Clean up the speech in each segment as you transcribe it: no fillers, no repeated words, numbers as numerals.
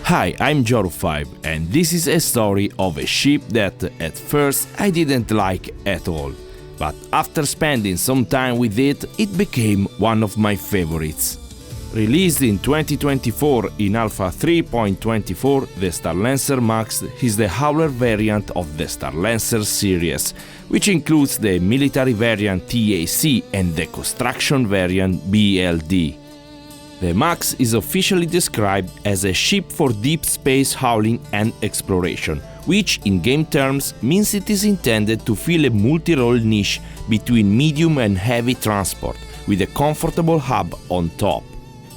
Hi, I'm Joru5 and this is a story of a ship that at first I didn't like at all. But after spending some time with it, it became one of my favorites. Released in 2024 in Alpha 3.24, the Starlancer MAX is the hauler variant of the Starlancer series, which includes the military variant TAC and the construction variant BLD. The MAX is officially described as a ship for deep space hauling and exploration, which in game terms means it is intended to fill a multi-role niche between medium and heavy transport, with a comfortable hub on top.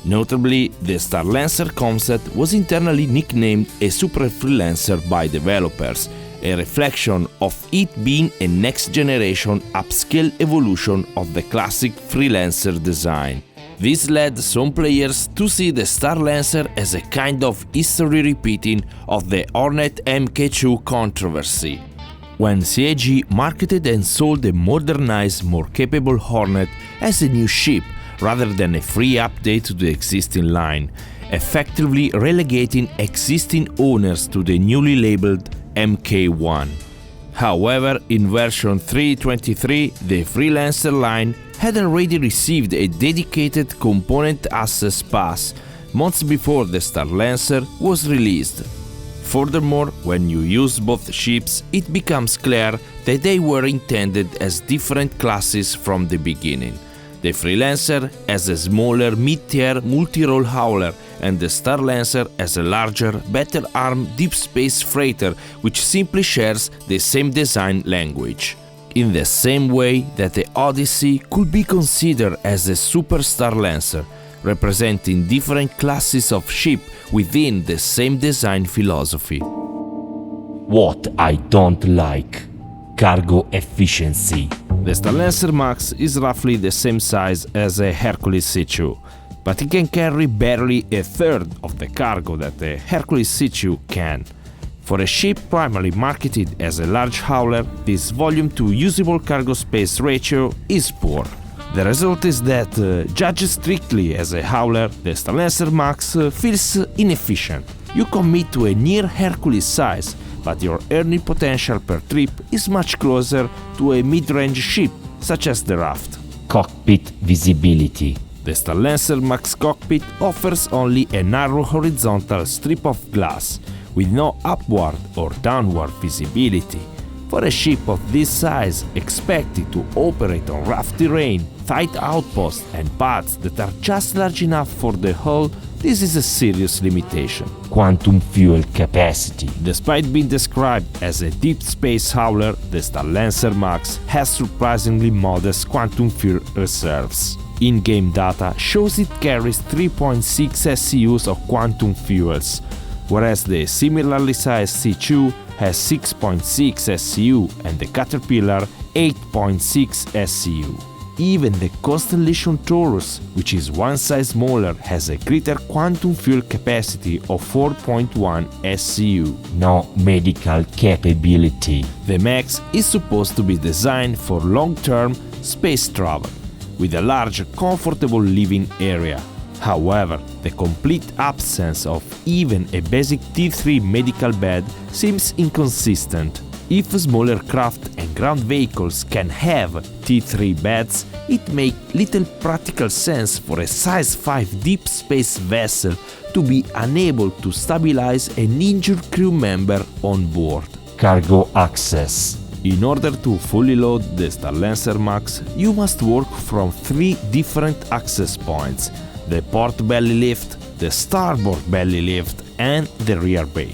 Notably, the Starlancer concept was internally nicknamed a Super Freelancer by developers, a reflection of it being a next-generation upscale evolution of the classic Freelancer design. This led some players to see the Starlancer as a kind of history repeating of the Hornet Mk2 controversy, when CIG marketed and sold a modernized, more capable Hornet as a new ship rather than a free update to the existing line, effectively relegating existing owners to the newly labeled Mk1. However, in version 3.23, the Freelancer line had already received a dedicated component access pass months before the Starlancer was released. Furthermore, when you use both ships, it becomes clear that they were intended as different classes from the beginning. The Freelancer as a smaller mid-tier multi-role hauler and the Starlancer as a larger, better-armed deep space freighter which simply shares the same design language. In the same way that the Odyssey could be considered as a Super Starlancer, representing different classes of ship within the same design philosophy. What I don't like: cargo efficiency. The Starlancer MAX is roughly the same size as a Hercules C2, but it can carry barely a third of the cargo that the Hercules C2 can. For a ship primarily marketed as a large hauler, this volume to usable cargo space ratio is poor. The result is that, judged strictly as a hauler, the Starlancer MAX feels inefficient. You commit to a near Hercules size, but your earning potential per trip is much closer to a mid-range ship, such as the Raft. Cockpit visibility. The Starlancer MAX cockpit offers only a narrow horizontal strip of glass, with no upward or downward visibility. For a ship of this size, expected to operate on rough terrain, tight outposts and paths that are just large enough for the hull, this is a serious limitation. Quantum fuel capacity. Despite being described as a deep space hauler, the Starlancer MAX has surprisingly modest quantum fuel reserves. In-game data shows it carries 3.6 SCUs of quantum fuels, whereas the similarly sized C2 has 6.6 SCU and the Caterpillar 8.6 SCU. Even the Constellation Taurus, which is one size smaller, has a greater quantum fuel capacity of 4.1 SCU. No medical capability. The MAX is supposed to be designed for long-term space travel, with a large, comfortable living area. However, the complete absence of even a basic T3 medical bed seems inconsistent. If smaller craft and ground vehicles can have T3 beds, it makes little practical sense for a size 5 deep space vessel to be unable to stabilize an injured crew member on board. Cargo access. In order to fully load the Starlancer MAX, you must work from 3 different access points: the port belly lift, the starboard belly lift, and the rear bay.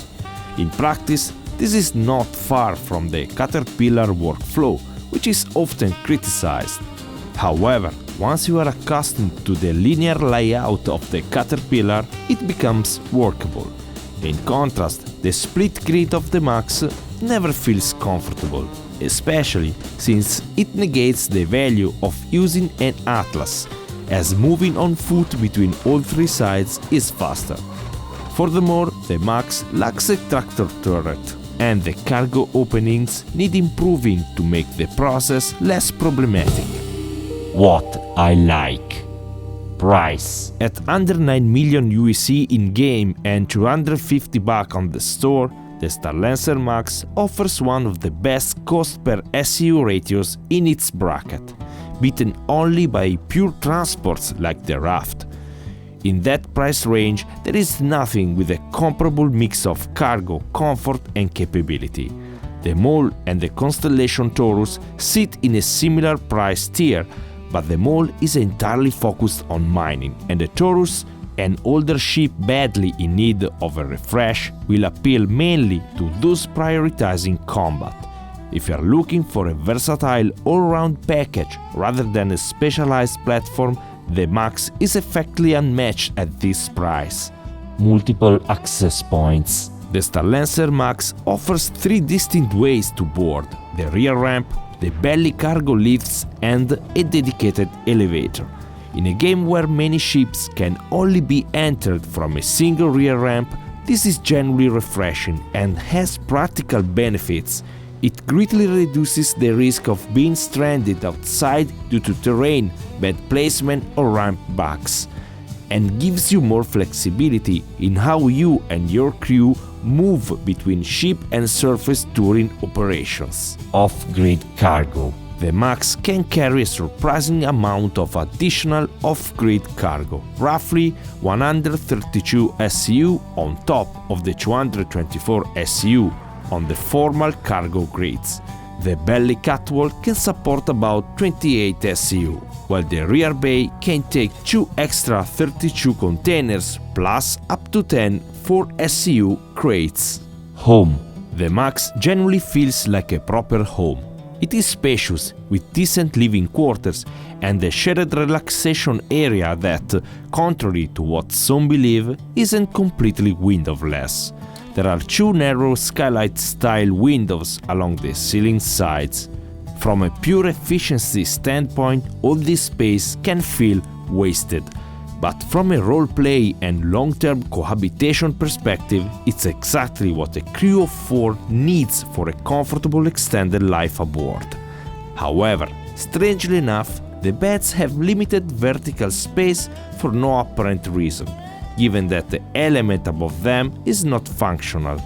In practice, this is not far from the Caterpillar workflow, which is often criticized. However, once you are accustomed to the linear layout of the Caterpillar, it becomes workable. In contrast, the split grid of the MAX never feels comfortable, especially since it negates the value of using an Atlas, as moving on foot between all 3 sides is faster. Furthermore, the MAX lacks a tractor turret, and the cargo openings need improving to make the process less problematic. What I like: price. At under 9 million USD in-game and $250 on the store, the Starlancer MAX offers one of the best cost per SEU ratios in its bracket, beaten only by pure transports like the Raft. In that price range, there is nothing with a comparable mix of cargo, comfort and capability. The Mole and the Constellation Taurus sit in a similar price tier, but the Mole is entirely focused on mining, and the Taurus, an older ship badly in need of a refresh, will appeal mainly to those prioritizing combat. If you are looking for a versatile all-round package rather than a specialized platform, the MAX is effectively unmatched at this price. Multiple access points. The Starlancer MAX offers 3 distinct ways to board: the rear ramp, the belly cargo lifts and a dedicated elevator. In a game where many ships can only be entered from a single rear ramp, this is genuinely refreshing and has practical benefits. It greatly reduces the risk of being stranded outside due to terrain, bad placement or ramp bugs, and gives you more flexibility in how you and your crew move between ship and surface during operations. Off-grid cargo. The MAX can carry a surprising amount of additional off-grid cargo, roughly 132 SEU on top of the 224 SEU on the formal cargo grids. The belly catwalk can support about 28 SEU, while the rear bay can take 2 extra 32 containers plus up to 10 4 SEU crates. Home. The MAX generally feels like a proper home. It is spacious, with decent living quarters and a shared relaxation area that, contrary to what some believe, isn't completely windowless. There are 2 narrow skylight-style windows along the ceiling sides. From a pure efficiency standpoint, all this space can feel wasted, but from a roleplay and long-term cohabitation perspective, it's exactly what a crew of 4 needs for a comfortable extended life aboard. However, strangely enough, the beds have limited vertical space for no apparent reason, given that the element above them is not functional.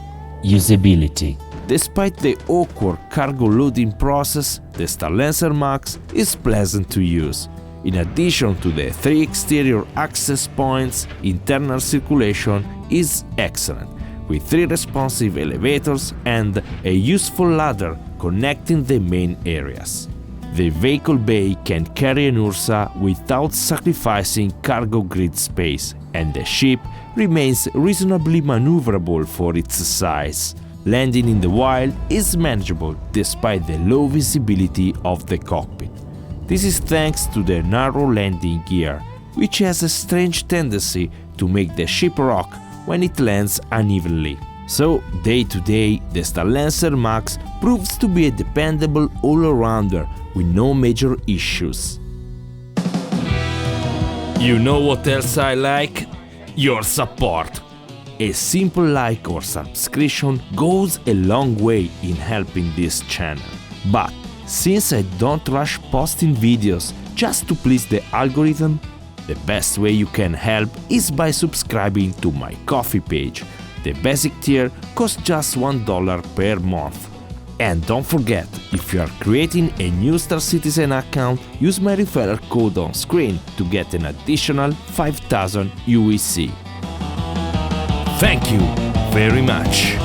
Usability. Despite the awkward cargo loading process, the Starlancer MAX is pleasant to use. In addition to the 3 exterior access points, internal circulation is excellent, with 3 responsive elevators and a useful ladder connecting the main areas. The vehicle bay can carry an Ursa without sacrificing cargo grid space, and the ship remains reasonably maneuverable for its size. Landing in the wild is manageable despite the low visibility of the cockpit. This is thanks to the narrow landing gear, which has a strange tendency to make the ship rock when it lands unevenly. So, day to day, the Starlancer MAX proves to be a dependable all-arounder with no major issues. You know what else I like? Your support. A simple like or subscription goes a long way in helping this channel. But since I don't rush posting videos just to please the algorithm, the best way you can help is by subscribing to my Ko-fi page. The basic tier costs just $1 per month. And don't forget, if you are creating a new Star Citizen account, use my referral code on screen to get an additional 5,000 UEC. Thank you very much.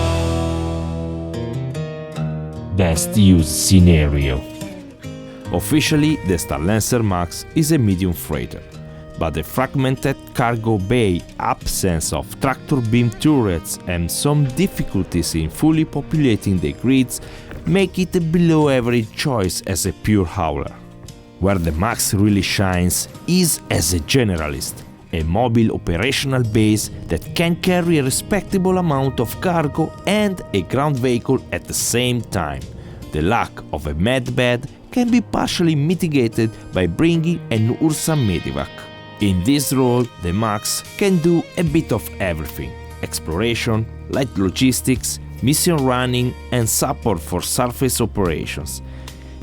Best use scenario. Officially, the Starlancer MAX is a medium freighter, but the fragmented cargo bay, absence of tractor beam turrets and some difficulties in fully populating the grids make it a below average choice as a pure hauler. Where the MAX really shines is as a generalist, a mobile operational base that can carry a respectable amount of cargo and a ground vehicle at the same time. The lack of a medbed can be partially mitigated by bringing an Ursa Medivac. In this role, the MAX can do a bit of everything: exploration, light logistics, mission running and support for surface operations.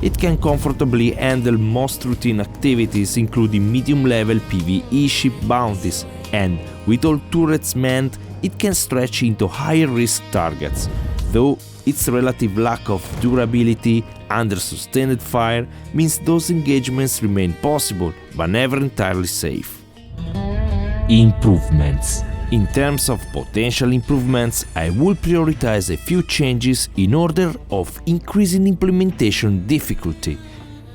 It can comfortably handle most routine activities, including medium-level PvE ship bounties, and with all turrets manned, it can stretch into higher-risk targets, though its relative lack of durability under sustained fire means those engagements remain possible, but never entirely safe. Improvements. In terms of potential improvements, I will prioritize a few changes in order of increasing implementation difficulty.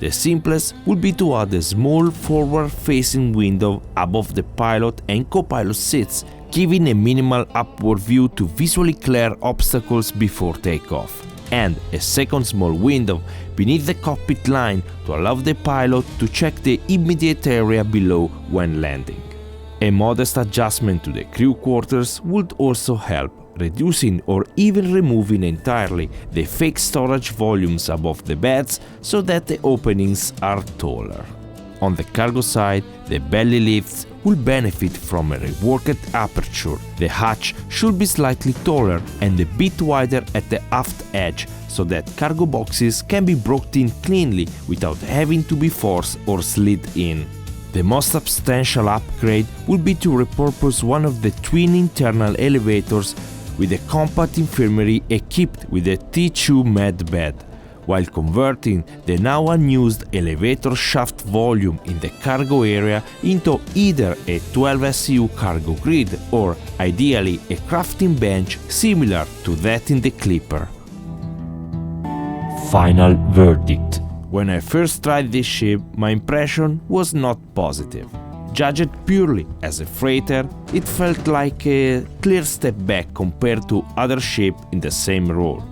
The simplest would be to add a small forward-facing window above the pilot and co-pilot seats, giving a minimal upward view to visually clear obstacles before takeoff, and a second small window beneath the cockpit line to allow the pilot to check the immediate area below when landing. A modest adjustment to the crew quarters would also help, reducing or even removing entirely the fake storage volumes above the beds so that the openings are taller. On the cargo side, the belly lifts will benefit from a reworked aperture. The hatch should be slightly taller and a bit wider at the aft edge so that cargo boxes can be brought in cleanly without having to be forced or slid in. The most substantial upgrade would be to repurpose one of the twin internal elevators with a compact infirmary equipped with a T2 med bed, while converting the now unused elevator shaft volume in the cargo area into either a 12 SU cargo grid or, ideally, a crafting bench similar to that in the Clipper. Final verdict. When I first tried this ship, my impression was not positive. Judged purely as a freighter, it felt like a clear step back compared to other ships in the same role.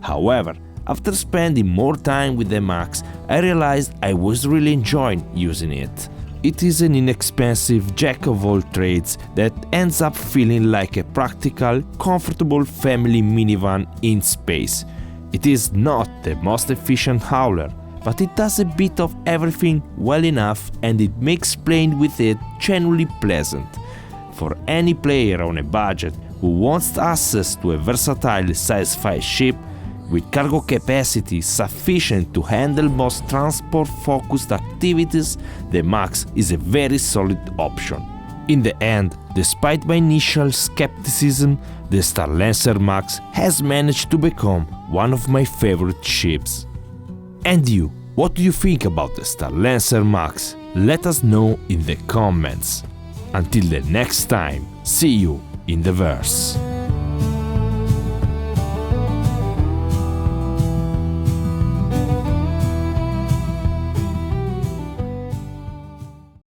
However, after spending more time with the MAX, I realized I was really enjoying using it. It is an inexpensive jack-of-all-trades that ends up feeling like a practical, comfortable family minivan in space. It is not the most efficient hauler, but it does a bit of everything well enough, and it makes playing with it genuinely pleasant. For any player on a budget who wants access to a versatile sci-fi ship with cargo capacity sufficient to handle most transport-focused activities, the MAX is a very solid option. In the end, despite my initial skepticism, the Starlancer MAX has managed to become one of my favorite ships. And you, what do you think about the Starlancer MAX? Let us know in the comments. Until the next time, see you in the verse.